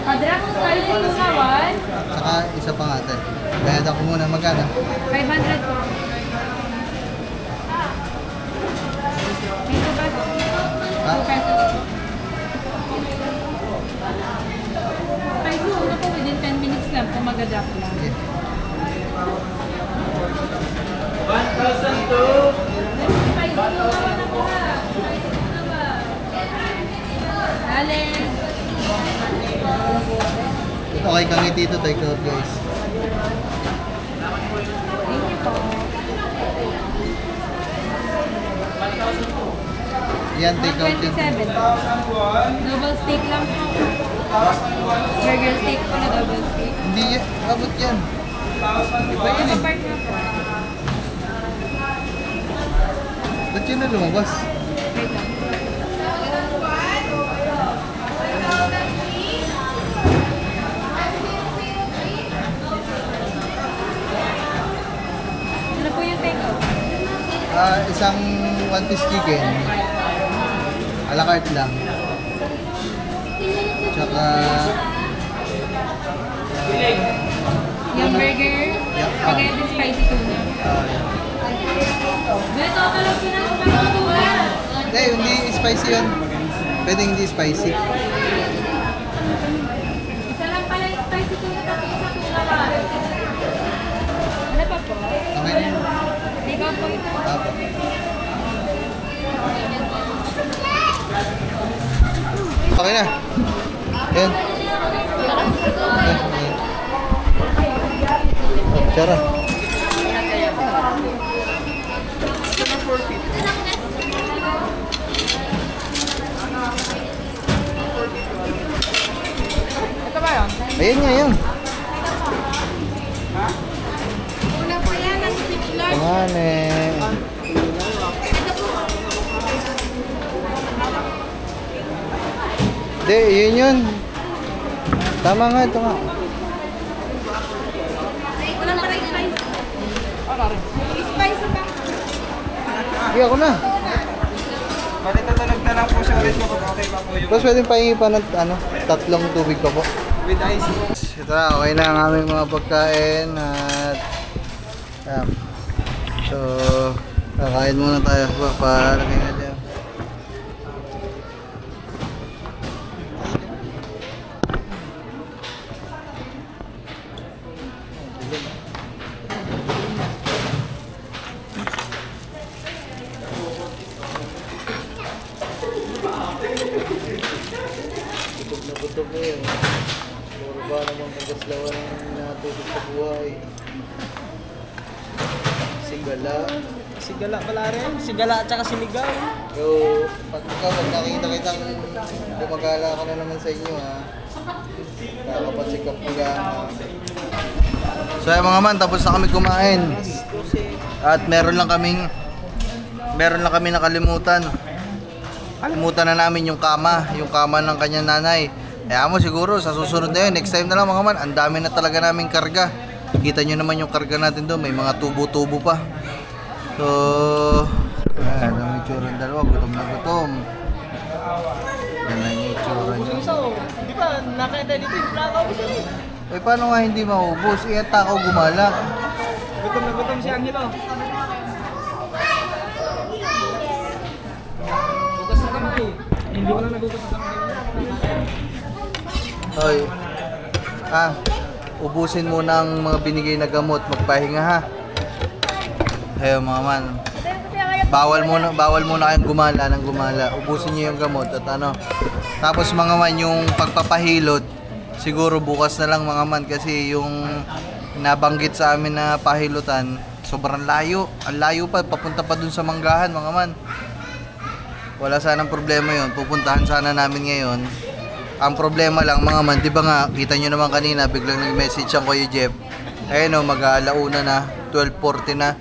Padra kung spicy tuna 1. Saka isa pa nga ate. Bayad ako muna, magkano? 500 po. May 2 pesos. Ha? 2 pesos. Spicy tuna po within 10 minutes lang po mag-drop lang. Okay. 1,002. Spicy tuna na po ha. Spicy tuna ba? Dale. Okay kang ngiti ito, take out guys. Thank you po. Yan, take out yun. 127. Double steak lang po. Burger steak po na double steak. Hindi yan, abot yan. Iba yun eh. Part na po. Ba't yun na lumabas? Wait lang. Ano po yung take out? Isang one-piece chicken. A la carte lang. Tsaka Yung burger, spaghetti spicy tuna. Beto ka lang pinag-spicy tuna. hindi spicy yun. Pwede hindi spicy. Isa lang pala yung spicy tuna tapos isa tuna ba? Ano pa po? Okay na yun. Take out po ito. Apo. Okay na. Yan. Cara. Ito ba yun? Ayan nga yan. Una po yan, ang fish large. Pangane. Hindi, yun yun. Tama nga, ito nga. Walang parang spicy. Spicy pa. Hindi ako na. Malitatanag na lang po siya ulit kapag okay pa po yung Tapos pwedeng pahingi pa ng tatlong tubig pa po. with ice po. Ito na, okay na ang aming mga pagkain at so, kakain muna tayo para kaya dyan. Butok na yun. Puro ba namang magaslawan ang natutog sa buhay. Sigala. Sigala pala rin. Sigala at saka sinigaw. Yo, pag nakita kita gumagala ka na naman sa inyo ha. Kakapacheck up nila. So ay mga man, tapos na kami kumain. At meron lang kami nakalimutan. Kalimutan na namin yung kama ng kanyang nanay. Kaya mo siguro sa susunod na yun, next time na lang mga man, ang dami na talaga naming karga. Kita nyo naman yung karga natin doon, may mga tubo-tubo pa. So, ayan, ang itsura ng dalawa, gutom na gutom. Yan lang yung itsura nyo. Di ba, nakita dito yung plaka ko siya eh. Eh, paano nga hindi maubos? Eh, takaw gumala. Gutom na gutom si Angelo. Bukas na kamay. Hindi ko lang nagugas sa kamay. Hoy, ubusin mo ng mga binigay na gamot, magpahinga ha. Ayun mga man. Bawal muna kayong gumala. Ubusin niyo yung gamot at ano. Tapos mga man, yung pagpapahilot, siguro bukas na lang mga man kasi yung nabanggit sa amin na pahilutan, sobrang layo. Ang layo pa, papunta pa dun sa Manggahan mga man. Wala sanang problema yun. Pupuntahan sana namin ngayon. Ang problema lang mga man, di ba nga, kita nyo naman kanina, biglang nag-message ang Kuya Jeff. Ayun o, mag-aalauna na, 12:40 na.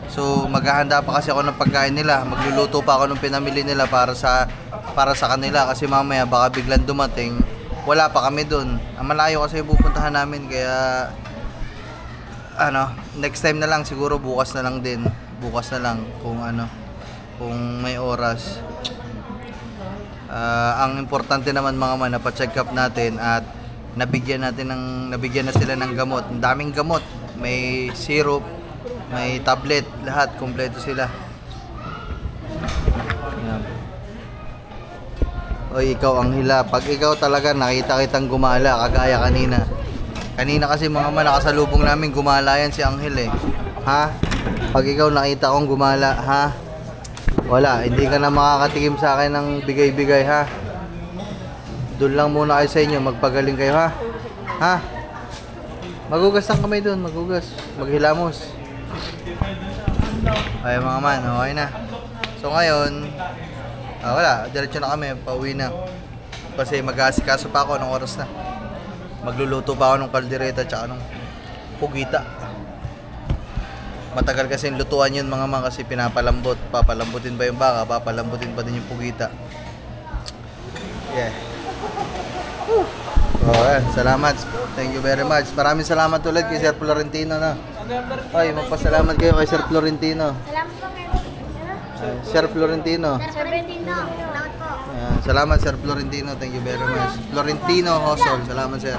So, maghahanda pa kasi ako ng pagkain nila. Magluluto pa ako ng pinamili nila para sa kanila. Kasi mamaya, baka biglang dumating, wala pa kami dun. Ang malayo kasi yung pupuntahan namin, kaya, next time na lang, siguro bukas na lang din. Bukas na lang, kung may oras. Ang importante naman mga man, napacheck up natin at nabigyan na sila ng gamot. Ang daming gamot, may syrup, may tablet, lahat kompleto sila. Yan. Oy, ikaw Anghela, pag ikaw talaga nakita kitang gumala kagaya kanina kasi mga man, nakasalubong namin gumala yan si Anghel eh. Ha? Pag ikaw nakita kong gumala, ha? Wala, hindi ka na makakatikim sa akin ng bigay-bigay ha. Doon lang muna kayo sa inyo, magpagaling kayo ha. Ha? Magugas ng kamay doon, maghilamos. Okay mga man, okay na. So ngayon, wala, diretso na kami, pauwi na. Kasi mag-aasikaso pa ako, anong oras na. Magluluto pa ako ng kaldereta tsaka ng pugita. Matagal kasi yung lutuan yun mga man kasi pinapalambot. Papalambutin ba yung baka? Papalambutin pa din yung pugita. Yeah. Oh, salamat. Thank you very much. Maraming salamat ulit kay Sir Florentino na. Ay, magpasalamat kayo kay Sir Florentino. Salamat po ngayon. Sir Florentino. Sir Florentino. Salamat po. Salamat Sir Florentino. Thank you very much. Florentino Hosol. Salamat sir.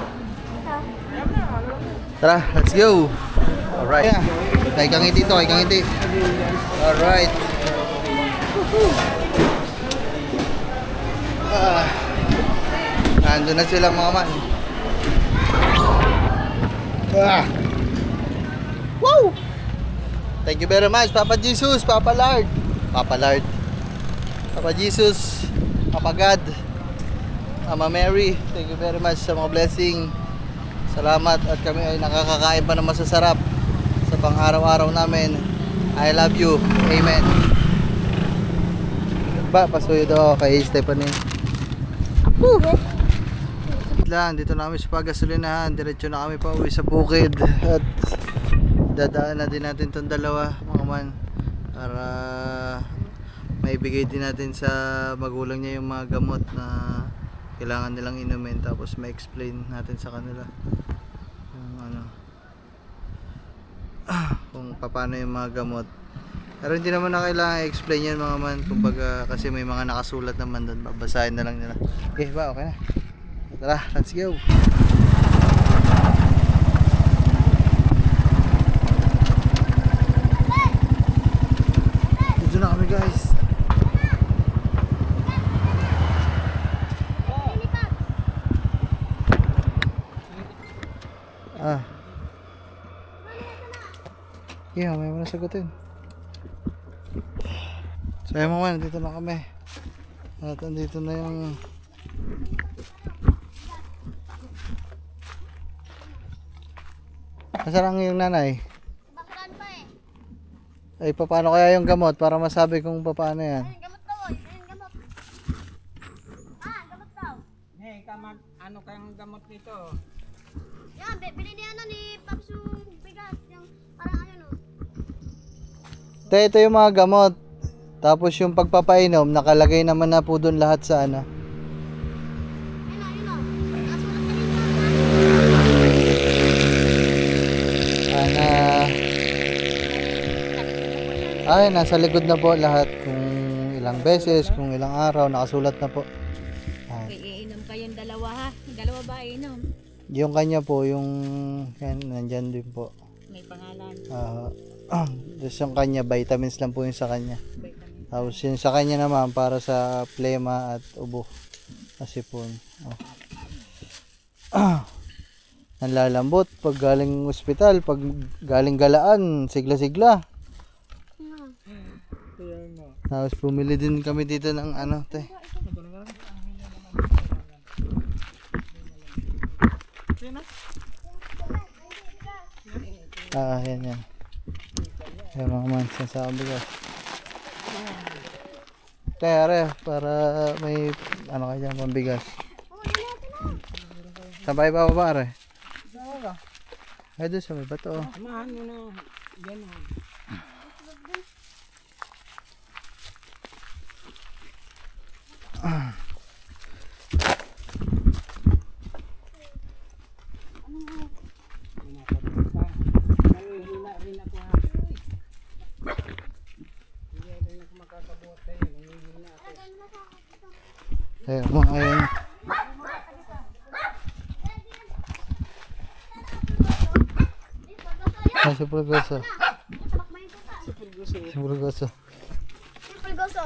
Tara, let's go. Alright. Kay kangiti to, kay kangiti. Alright. Nandun na sila mga man. Woo! Thank you very much, Papa Jesus, Papa Lord. Papa Jesus, Papa God, Mama Mary. Thank you very much sa mga blessing. Salamat at kami ay nakakakain pa ng masasarap sa pang-araw-araw namin. I love you. Amen. Pasuyo daw kay Stephanie. Dito na kami sa pagasolinahan. Diretso na kami pa uwi sa bukid. At dadaan na din natin itong dalawa mga man para maibigay din natin sa magulang niya yung mga gamot na kailangan nilang inumin. Tapos ma-explain natin sa kanila kung paano yung mga gamot. Pero hindi naman na kailangan i-explain yan mga man, kumbaga kasi may mga nakasulat naman doon, babasahin na lang nila. Okay ba? Okay na. Tara, let's go. Dito na kami guys. Yeah, may mga sagutin. So ayun mga, dito na kami. At andito na yung nasaan yung nanay? Bakaran pa eh. Ay, paano kaya yung gamot para masabi kung paano yan? Ayun, gamot daw. Ayun, gamot. Gamot daw. Ano kayang gamot Dito. Yan, bili niya ano ni Paps yung bigas. Yung parang ano no. Te, ito yung mga gamot. Tapos yung pagpapainom, nakalagay naman na po doon lahat sa ano. Yun o, yun o. Nasulat na rin Ay, nasa likod na po lahat. Kung ilang beses, kung ilang araw, nakasulat na po. Iinom kayong dalawa ha? Dalawa ba iinom? Yung kanya po, yung yan, nandyan din po. May pangalan. Tapos yung kanya, vitamins lang po yung sa kanya. Vitamin. Tapos yung sa kanya naman, para sa plema at ubo. Kasi po, nanlalambot pag galing ospital, pag galing galaan, sigla-sigla. Tapos pumili din kami dito ng ano, te. Yan. Yan mga mansa sa bigas. Kaya para may ano kayo dyan, pambigas. Sabay pa ba are? Ay doon sa may bato. Samahan mo na. Yan o. Ayun, mga ayun. Ay, super goso. Super goso. Simple goso.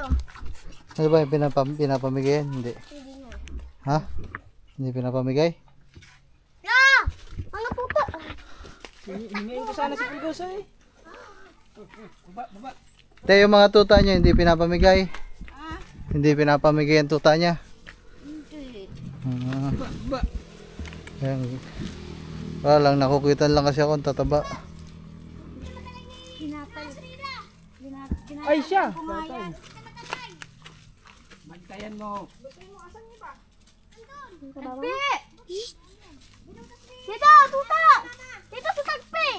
Ano ba yung pinapamigay yan? Hindi. Hindi na. Ha? Hindi pinapamigay? La! Mga puto. Hingayin ko sana si Pulgoso eh. Baba. Te, yung mga tuta niya hindi pinapamigay? Hindi pinapamigay ang tuta niya? Hindi. Baba. Ayan. Wala lang, nakukitan lang kasi ako ang tataba. Pinapal. Ay siya! Batay. Bantayan mo. Tagpi! Dito, tuta! Dito sa tagpi!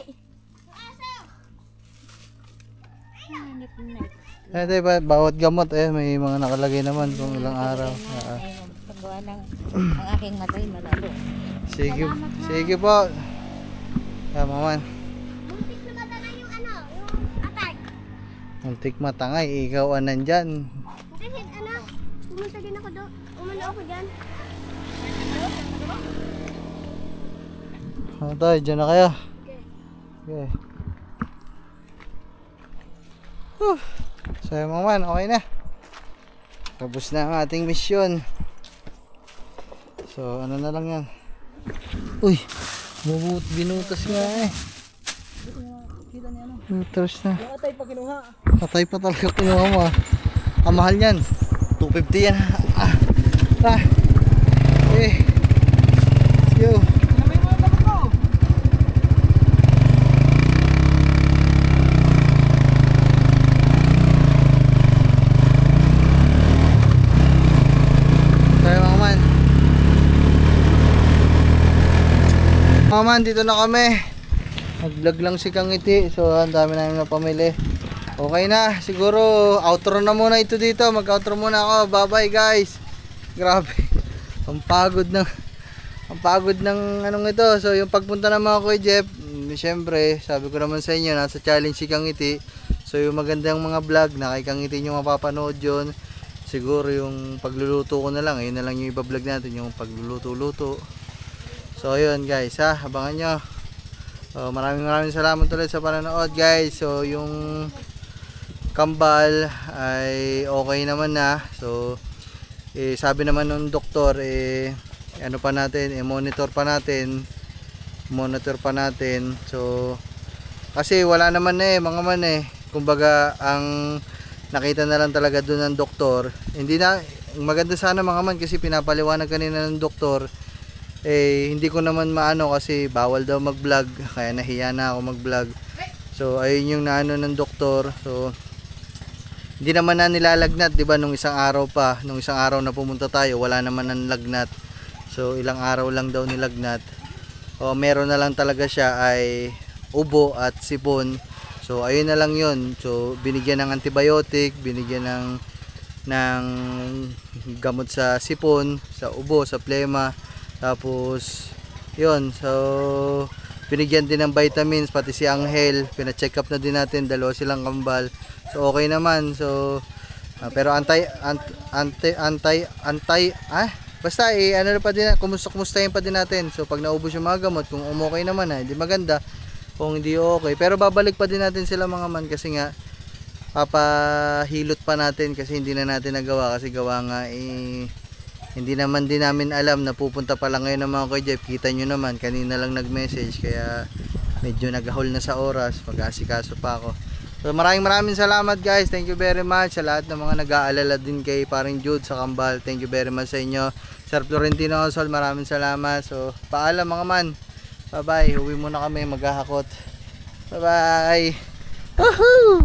Eh, te, bawat gamot may mga nakalagay naman kung ilang araw. Paggawa ng ang aking matay malabo. Sige po. Maman. Muntik na mata na yung ano, yung attack. Muntik matangay, ikaw ang nandyan. Kasi ano, pumunta din ako doon. Umano ako dyan. Tayo, dyan na kayo. Okay. So mga man, okay na. Tapos na ang ating misyon. So ano na lang yan. Uy, binutas nga eh. Binutas na. Atay pa kinuha. Patay pa talaga kinuha mo ah. Ang mahal yan. 250 yan. Let's go. Sinamay mo ang dapat mo. Tayo mga man. Mga man, dito na kami. Nag-vlog lang si Kangiti. So ang dami namin napamili. Okay na, siguro outro na muna ito dito. Mag-outro muna ako. Bye-bye guys. Grabe. Ang pagod ng anong ito. So yung pagpunta naman ako kay Jeff, syempre, sabi ko naman sa inyo, nasa challenge si Kangiti. So yung magandang mga vlog na kay Kangiti nyo mapapanood yun. Siguro yung pagluluto ko na lang. Ayun na lang yung iba-vlog natin, yung pagluluto-luto. So ayun guys ha, abangan nyo. So, maraming salamat ulit sa panonood guys. So yung kambal ay okay naman na. So sabi naman ng doktor ano pa natin, monitor pa natin. So kasi wala naman mga man kumbaga ang nakita na lang talaga doon ng doktor. Hindi na maganda sana mga man kasi pinapaliwanag kanina ng doktor. Hindi ko naman maano kasi bawal daw mag-vlog, kaya nahiya na ako mag-vlog. So ayun yung naano ng doktor. So hindi naman na nilalagnat, 'di ba, nung isang araw na pumunta tayo, wala naman nang lagnat. So ilang araw lang daw nilagnat. O meron na lang talaga siya ay ubo at sipon. So ayun na lang yun. So binigyan ng antibiotic, binigyan ng gamot sa sipon, sa ubo, sa plema. Tapos yun, so binigyan din ng vitamins, pati si Angel, pina-check up na din natin, dalawa silang kambal. So okay naman. So pero basta ano na pa din, kumustahin pa din natin. So pag naubos yung mga gamot, kung okay naman hindi maganda, kung hindi okay, pero babalik pa din natin sila mga man, kasi nga papahilot pa natin, kasi hindi na natin nagawa, kasi gawa nga hindi naman din namin alam na pupunta pa lang ngayon ng mga Kuya Jeff. Kita nyo naman, kanina lang nag-message, kaya medyo nag-haul na sa oras, mag-asikaso pa ako. So maraming salamat guys, thank you very much sa lahat ng mga nag-aalala din kay paring Jude sa kambal. Thank you very much sa inyo. Sir Florentino Osol, maraming salamat. So paalam mga man, bye bye, huwi muna kami, maghahakot. Bye bye. Woohoo!